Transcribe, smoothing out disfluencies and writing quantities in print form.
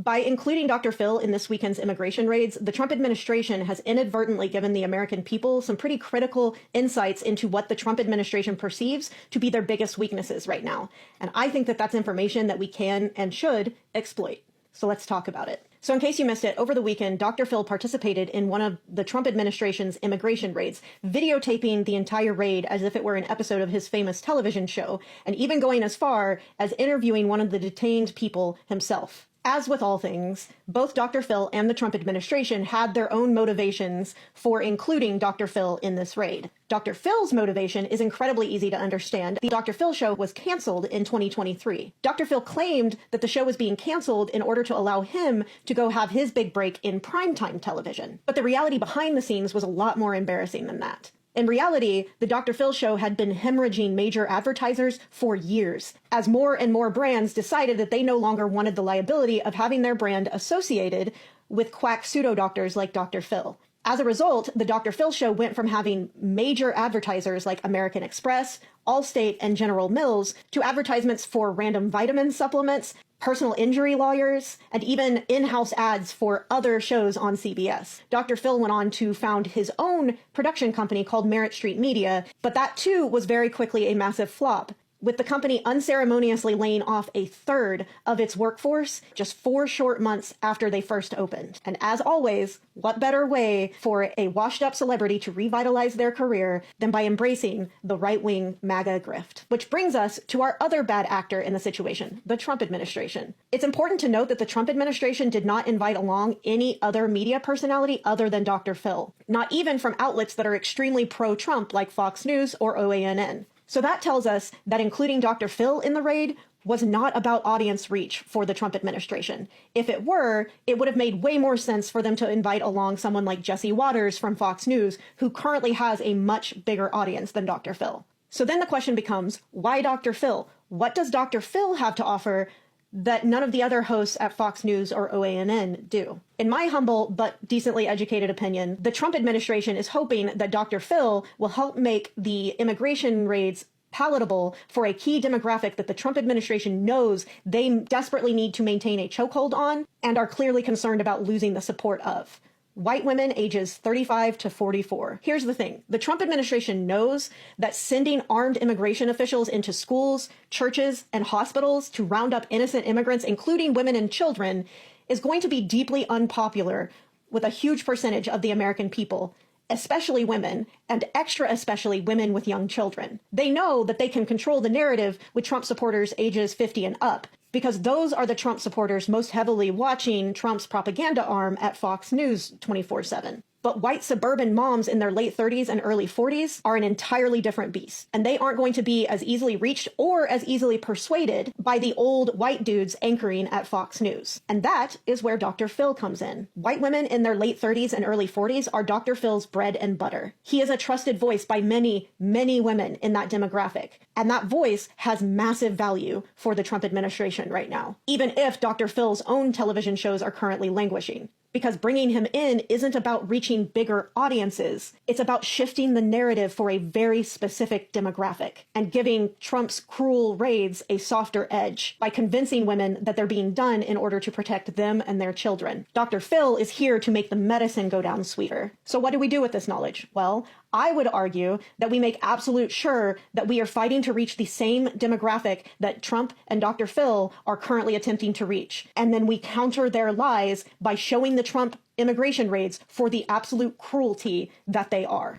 By including Dr. Phil in this weekend's immigration raids, the Trump administration has inadvertently given the American people some pretty critical insights into what the Trump administration perceives to be their biggest weaknesses right now. And I think that that's information that we can and should exploit. So let's talk about it. So in case you missed it, over the weekend, Dr. Phil participated in one of the Trump administration's immigration raids, videotaping the entire raid as if it were an episode of his famous television show, and even going as far as interviewing one of the detained people himself. As with all things, both Dr. Phil and the Trump administration had their own motivations for including Dr. Phil in this raid. Dr. Phil's motivation is incredibly easy to understand. The Dr. Phil show was canceled in 2023. Dr. Phil claimed that the show was being canceled in order to allow him to go have his big break in primetime television. But the reality behind the scenes was a lot more embarrassing than that. In reality, the Dr. Phil show had been hemorrhaging major advertisers for years, as more and more brands decided that they no longer wanted the liability of having their brand associated with quack pseudo-doctors like Dr. Phil. As a result, the Dr. Phil show went from having major advertisers like American Express, Allstate, and General Mills to advertisements for random vitamin supplements, personal injury lawyers, and even in-house ads for other shows on CBS. Dr. Phil went on to found his own production company called Merit Street Media, but that too was very quickly a massive flop, with the company unceremoniously laying off a third of its workforce just 4 short months after they first opened. And as always, what better way for a washed-up celebrity to revitalize their career than by embracing the right-wing MAGA grift? Which brings us to our other bad actor in the situation, the Trump administration. It's important to note that the Trump administration did not invite along any other media personality other than Dr. Phil, not even from outlets that are extremely pro-Trump like Fox News or OANN. So that tells us that including Dr. Phil in the raid was not about audience reach for the Trump administration. If it were, it would have made way more sense for them to invite along someone like Jesse Waters from Fox News, who currently has a much bigger audience than Dr. Phil. So then the question becomes, why Dr. Phil? What does Dr. Phil have to offer that none of the other hosts at Fox News or OANN do? In my humble but decently educated opinion, the Trump administration is hoping that Dr. Phil will help make the immigration raids palatable for a key demographic that the Trump administration knows they desperately need to maintain a chokehold on and are clearly concerned about losing the support of: white women ages 35 to 44. Here's the thing. The Trump administration knows that sending armed immigration officials into schools, churches, and hospitals to round up innocent immigrants, including women and children, is going to be deeply unpopular with a huge percentage of the American people, especially women, and extra especially women with young children. They know that they can control the narrative with Trump supporters ages 50 and up, because those are the Trump supporters most heavily watching Trump's propaganda arm at Fox News 24/7. But white suburban moms in their late 30s and early 40s are an entirely different beast, and they aren't going to be as easily reached or as easily persuaded by the old white dudes anchoring at Fox News. And that is where Dr. Phil comes in. White women in their late 30s and early 40s are Dr. Phil's bread and butter. He is a trusted voice by many, many women in that demographic, and that voice has massive value for the Trump administration right now, even if Dr. Phil's own television shows are currently languishing. Because bringing him in isn't about reaching bigger audiences. It's about shifting the narrative for a very specific demographic and giving Trump's cruel raids a softer edge by convincing women that they're being done in order to protect them and their children. Dr. Phil is here to make the medicine go down sweeter. So what do we do with this knowledge? Well, I would argue that we make absolute sure that we are fighting to reach the same demographic that Trump and Dr. Phil are currently attempting to reach. And then we counter their lies by showing the Trump immigration raids for the absolute cruelty that they are.